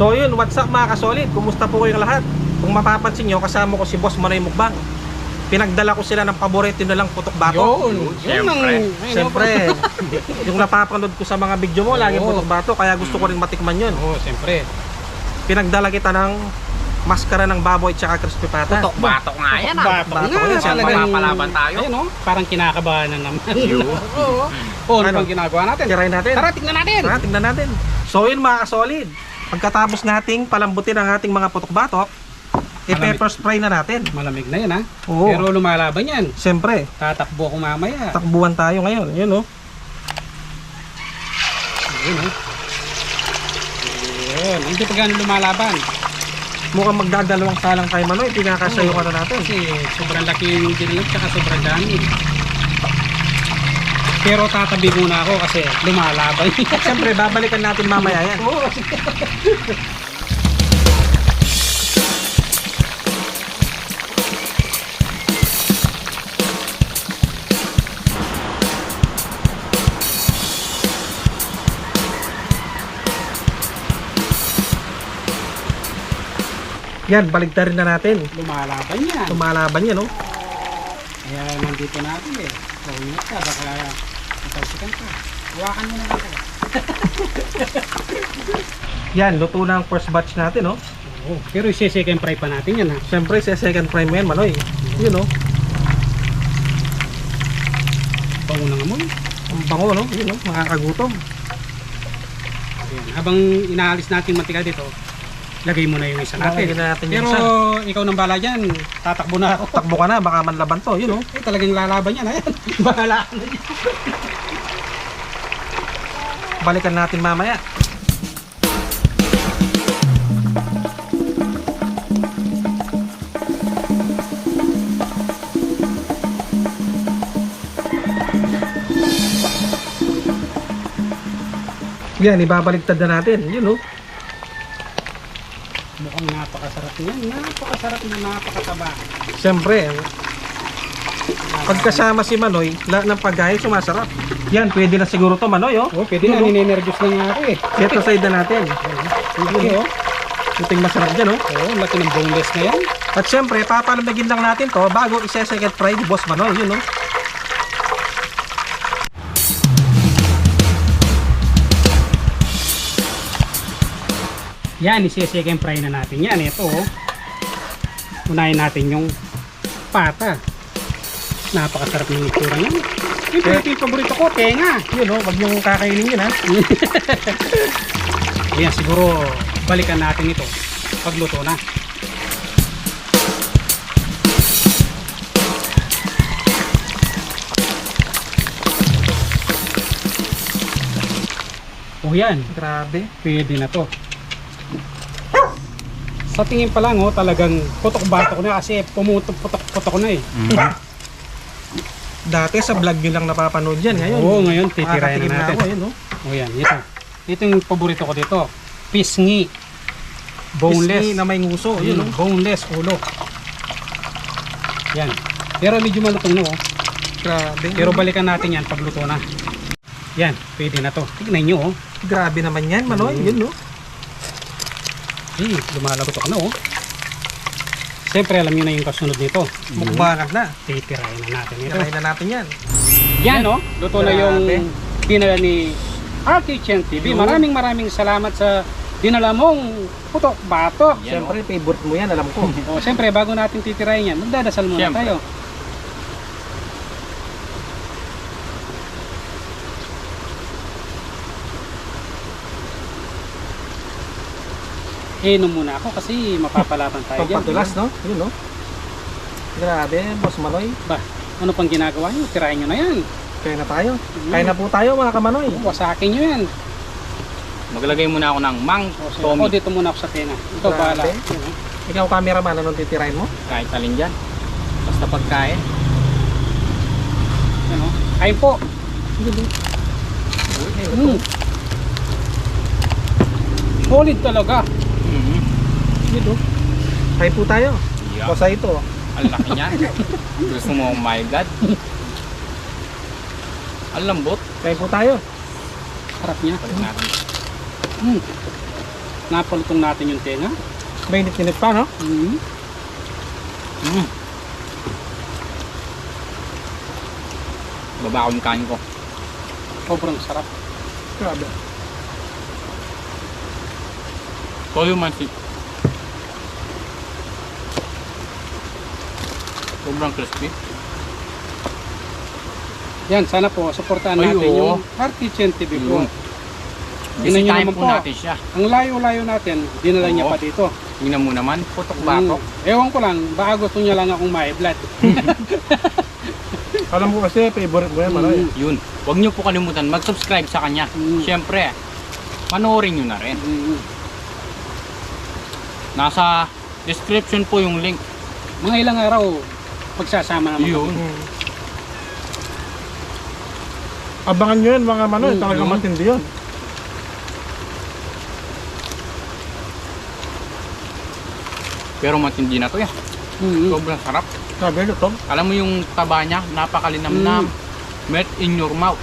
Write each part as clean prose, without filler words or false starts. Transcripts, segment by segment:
So yun, what's up mga kasolid? Kumusta po kayong lahat? Kung mapapansin nyo, kasama ko si Boss Manoy Mukbang. Pinagdala ko sila ng paborito nilang putok bato. Siyempre. Yung napapanood ko sa mga video mo, lagi putok bato, kaya gusto ko rin matikman yun. Oo, siyempre. Pinagdala kita ng maskara ng baboy tsaka crispy pata. Putok batok nga yan ah. Batok nga, Siyempre papalaban tayo. Ayun o, parang kinakabahan na naman. Oo. Ano bang ginagawa natin? Tirahin natin. Tara, tignan natin. Tara, tingnan natin. So yun mga kasolid, pagkatapos nating palambutin ang ating mga putok batok, i-pepper spray na natin. Malamig na yan ha. Oo. Pero lumalaban yan. Siyempre, Tatakbo ako mamaya. takbuhan tayo ngayon. Yun oh. Ayun o. Ayun, hindi pa gano'n lumalaban. Mukhang magdadalawang salang tayo Manoy, pinakasya yung ano natin. Kasi sobrang laki yung dinilog tsaka sobrang dami. Pero tatabi muna ako kasi lumalaban. Siyempre, babalikan natin mamaya yan. Oo. Yan, baligtarin na natin. Lumalaban yan. Tumalaban yan oh. Kaya nandito natin eh. Ingat ka, baka matalsikan ka. Hawakan mo na lang ako. Yan, luto na ang first batch natin oh. Oo. Pero isi-second fry pa natin yan ha. Siyempre, sa second prime yan Manoy. Yun oh. Bango ng amoy. Ang bango no, yun oh, makakagutom. Ayan. Habang inaalis natin mantika dito, lagay mo na yung isa natin. Lagay na natin yung Pero isa. ikaw nang bala dyan, tatakbo na ako. Takbo ka na, baka manlaban to, yun oh. Eh, talagang lalaban yan. Ayan. Bahala ka na dyan. Balikan natin mamaya. Yan, ibabaligtad na natin, yun oh. Mukhang napakasarap niyan. Napakasarap na napakataba. Siyempre, pagkasama si Manoy, lahat ng pagkain sumasarap. Yan, pwede na siguro to Manoy oh. Oh, pwede na. Ninenervyos na nga ako eh. Set aside na natin. Ang laki oh. Ito yung masarap dyan oh. Oo, ang laki ng boneless na yan. At syempre, papalamigin lang natin to bago isa-second fry ni Boss Manoy, yun oh. Yan, isi-second fry na natin yan. Ito oh. Unahin natin yung pata. Napakasarap ng itsura niyan. Ito yung paborito ko, tenga. Yun oh, wag niyong kakainin yun ha. Ayan, siguro balikan natin ito pagluto na. O yan, Grabe. pwede na to. Sa tingin pa lang oh, talagang putok-batok na kasi pumutok-putok na eh. Dati sa vlog nyo lang napapanood yan. Ngayon, Oo, ngayon titirayan makakatikim na natin. ako, yun oh. O yan, ito. Ito yung paborito ko dito. Pisngi. Boneless. Pisngi na may nguso, yun oh. Boneless ulo. Yan. Pero medyo malutong na oh. Grabe. Pero balikan natin yan pagluto na. Yan, pwede na to. Tignan nyo oh. Grabe naman yan Manoy, yun oh. Lumalagot ako na oh. Siyempre alam nyo na yung kasunod nito. Mukbangan na. Titirayan na natin ito. Tirahin na natin yan. Yan oh. Luto na yung Grabe. dinala ni Our Kitchen TV. Maraming salamat sa dinala mong putok batok. Siyempre, favorite mo yan, alam ko. O, siyempre, bago natin titirayin yan, magdadasal muna Siyempre. tayo. Inom muna ako kasi mapapalaban tayo dyan. Pagpatulas, no? Yun, no? Grabe, Boss Manoy. Ba, ano pang ginagawa nyo? Tirahin nyo na yan. Kaya na tayo. Kaya na po tayo, mga kamanoy. Wasakin nyo yan. Maglagay muna ako ng mang O, sige, Tommy. ako dito muna ako sa tenga. Ikaw Grabe. bahala. Yan, oh. Ikaw, cameraman, anong titirahin mo? Kahit alin dyan. Basta pagkain. Yan, oh. Kain po. Solid talaga. Yun, no? Kain po tayo. Yeah. Kosa ito. Ang laki niyan. Gusto mo, oh my God. Ang lambot. Kain po tayo. Harap niya. Balik natin. Napalutong natin yung tenga. Mainit-init pa, no? Mm. Mm. Baba ko yung kain ko. Sobrang sarap. Grabe. Toyo mansi. Sobrang crispy. Yan, sana po, supportahan Ay, natin oo. yung Heart Kitchen TV po. Yun. Tingnan nyo Bisitahin naman po po. natin siya. Ang layo-layo natin, dinala niya Oo. pa dito. Tingnan mo naman, putok batok. Ewan ko lang, baka gusto niya lang akong ma-blood. Alam ko kasi, favorite mo yan, Manoy. Yun. Huwag niyo po kalimutan mag-subscribe sa kanya. Siyempre, panoorin niyo na rin. Nasa description po yung link. Mga ilang araw, pagsasama naman. Yun. Abangan nyo yun, mga Manoy. Talagang yun. matindi yun. Pero matindi na to yan. Sobrang sarap. Sabi nyo, Tom. Alam mo yung taba niya, napakalinamnam. Melt in your mouth.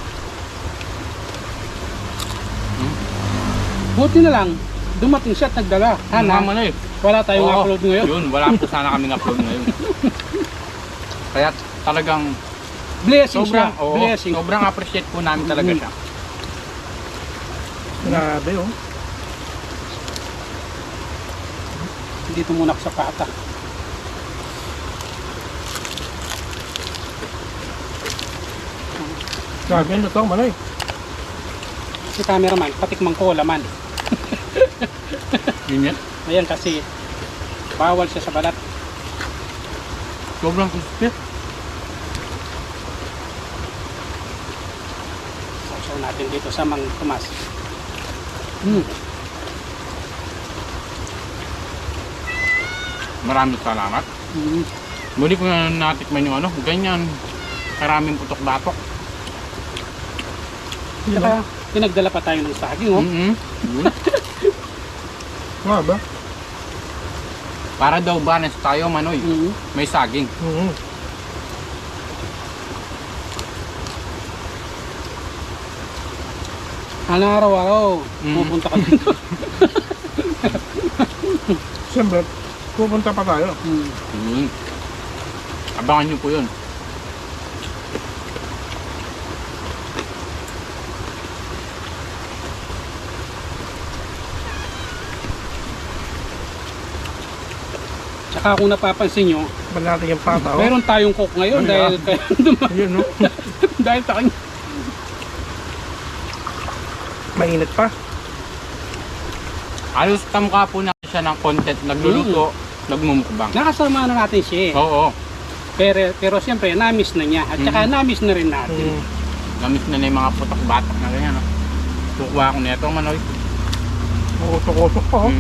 Buti na lang, dumating siya at nagdala. Sana, Ano eh. wala tayong Oo. upload ngayon. Yun, wala po sana kaming upload ngayon. Kaya talagang Blessing sobrang, siya. oo, Blessing. sobrang appreciate po namin talaga siya. Grabe, oh. Dito muna ako sa pata. Grabe nyo, Tom, Manoy. Si cameraman, patikman ko laman. Yun yan. Ayan kasi, bawal siya sa balat. Sobrang crispy. Sausaw natin dito sa Mang Tomas. Maraming salamat. Muli ko na natikman yung ano, ganyan. Karaming putok batok. Saka, pinagdala pa tayo ng saging, oh. Yun. Grabe. Para daw balance tayo, Manoy. May saging. Sana araw-araw, pupunta ka dito. Siyempre, pupunta pa tayo. Yun. Abangan nyo po yun. Tsaka kung napapansin nyo, Ban natin yung pata, oh. meron tayong cook ngayon Ay, dahil Yun, no? dahil sa kanya. Mainit pa. Halos kamukha po natin siya ng content. Nagluluto, nagmumukbang. Nakasama na natin siya eh. Oo. Pero siyempre, na-miss na niya. At saka na-miss na rin natin. Namis na yung mga putok batok na ganyan. No? Kukuha ko nito, Manoy. Usok-usok pa, oh.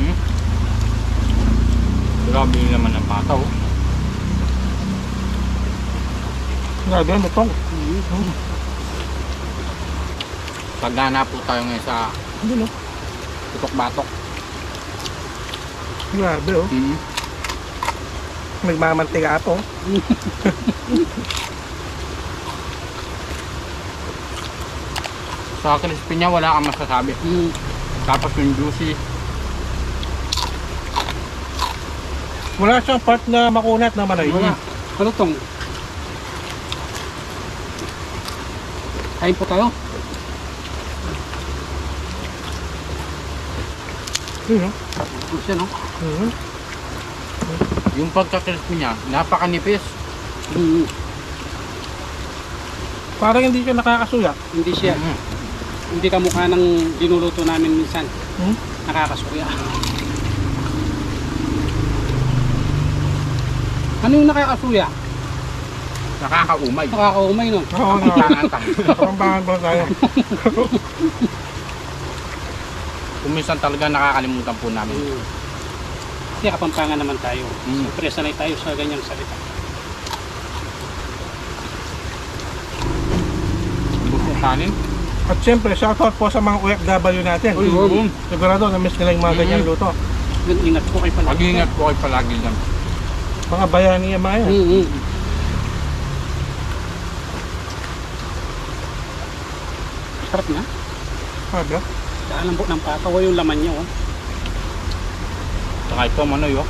Grabe yung laman ng pataw. Grabe ano, Tom. Pagana po tayo ngayon sa Hindi, no? putok batok. Grabe, oh. Nagmamantiga po. Sa crispy niya, wala kang masasabi. Tapos yung juicy. Wala siyang part na makunat na Manoy. Wala. Malutong. Kain po tayo. Yun, no? Ano siya, no? Yung pagka-crispy niya, napakanipis. Parang hindi siya nakakasuya. Hindi siya. Hindi kamukha ng dinuluto namin minsan. Nakakasuya. Ano yung nakakasuya? Nakakaumay. Nakakaumay, no? Oo, kapampangan po tayo. Kung minsan talaga nakakalimutan po namin. Kasi Kapampangan naman tayo. Siyempre sanay tayo sa ganyang salita. Gusto kanin? At syempre, shoutout po sa mga OFW natin. Sigurado, na-miss nila yung mga ganyang luto. Ingat po kayo pala. Mag-iingat po kayo palagi dyan. Mga bayani yung mga yan. Sarap na. Sabi, Dahil po ng patawa yung laman niya, oh. Saka ito, manoy, oh.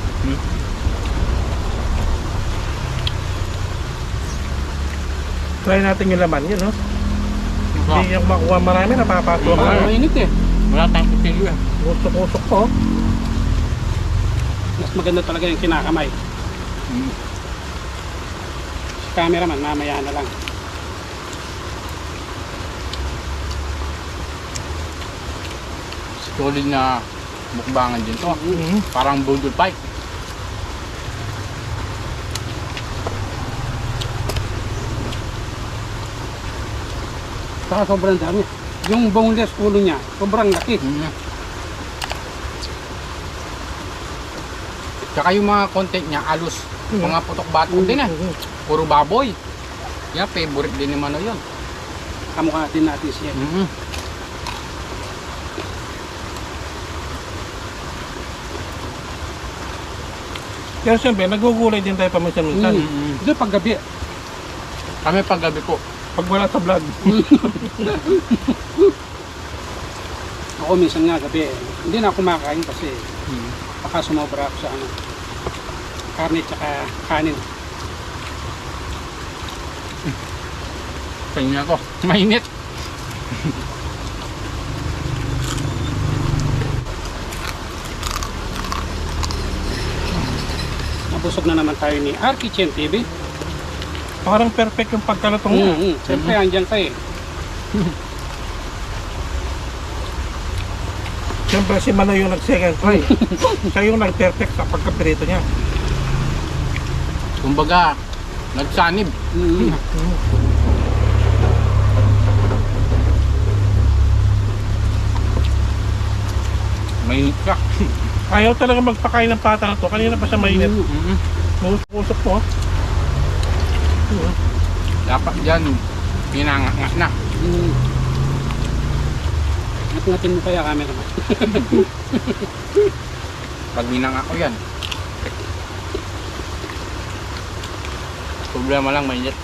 Try natin yung laman yun, no? Hindi yung makuha marami, napapatuwa ka. Mainit eh. Wala tayong kutilyo eh. Usok-usok ko. Mas maganda talaga yung kinakamay. Si cameraman, mamaya na lang. Solid na mukbangan din to. Parang budol pipe. Saka sobrang dami. Yung boneless ulo niya, sobrang laki. Tsaka yung mga content niya, alus. Mga putok-batok din eh. Puro baboy. Yeah, favorite din ni Manoy yun. Kamukha din natin siya. Pero siyempre, nagugulay din tayo paminsan-minsan. Ito paggabi. Kami paggabi po. Pag wala sa vlog. Ako minsan nga gabi, hindi na ako kumakain kasi baka sumobra ako sa ano, karne tsaka kanin. Tingnan ko. Mainit. Nabusog na naman tayo ni Arkichen TV. Parang perfect yung pagkalutong niya. Siyempre, andyan ka eh. Siyempre si Manoy yung nag-second try. Siya yung nag-perfect sa pagkapirito niya. Kumbaga, nagsanib. Mainit ka. Ayaw talaga magpakain ng pata na to. Kanina pa siya mainit. Usok po. Dapat dyan, pinangangas na. Natin mo kaya camera mo. Pag binanga ko yan. Problema lang, mainit.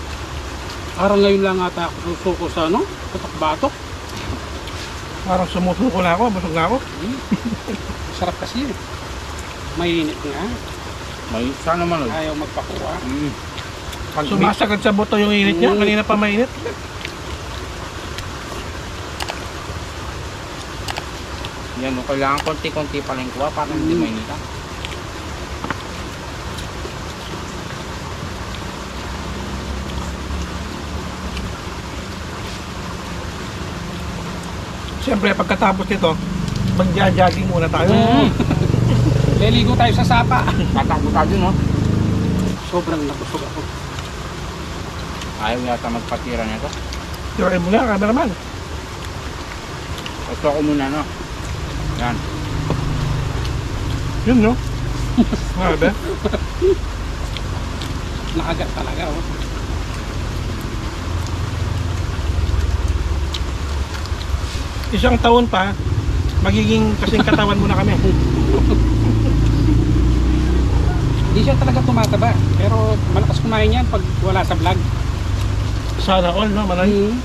Parang ngayon lang ata ako susuko sa ano, batok-batok. Parang sumusuko na ako. Busog na ako. Sarap kasi eh. Mainit nga. Mainit sana Manoy. Ayaw magpakuha. Pag Sumasagad sa buto yung init niya. Kanina pa mainit. yan, kailangan konti-konti pa lang kuha para hindi mainitan. Siyempre, pagkatapos nito, mag-jogging muna tayo. Liligo tayo sa sapa. Tatakbo tayo no? Sobrang nabusog ako. Ayaw yata magpatira nito. Tirain mo na, cameraman. Gusto ko muna no? Yan. Yun, no? Grabe. Nakagat talaga oh. Isang taon pa, magiging kasing katawan mo na kami. Hindi siya talaga tumataba. Pero malakas kumain yan pag wala sa vlog. Sana all, no, Manoy?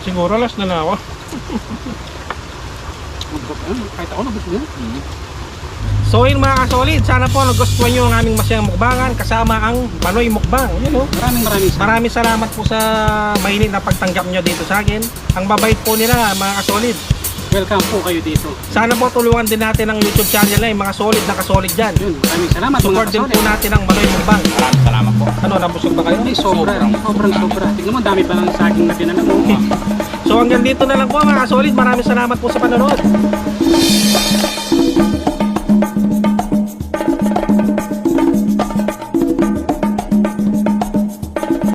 Siguro last na ako. Kahit ako nabusog na. So yun mga kasolid, sana po nagustuhan nyo ang aming masayang mukbangan kasama ang Manoy Mukbang. Yun, no? Maraming salamat po sa mainit na pagtanggap nyo dito sa akin. Ang babait po nila mga kasolid. Welcome po kayo dito. Sana po tulungan din natin ang YouTube channel na yung mga solid na kasolid dyan. Yun, maraming salamat. Support din po natin ang Manoy Mukbang. Maraming salamat po. Ano, nabusog ba kayo? Hindi, sobra. Tingnan mo, dami pa lang saging na tinanan mo. So hanggang dito na lang po mga kasolid. Maraming salamat po sa panonood.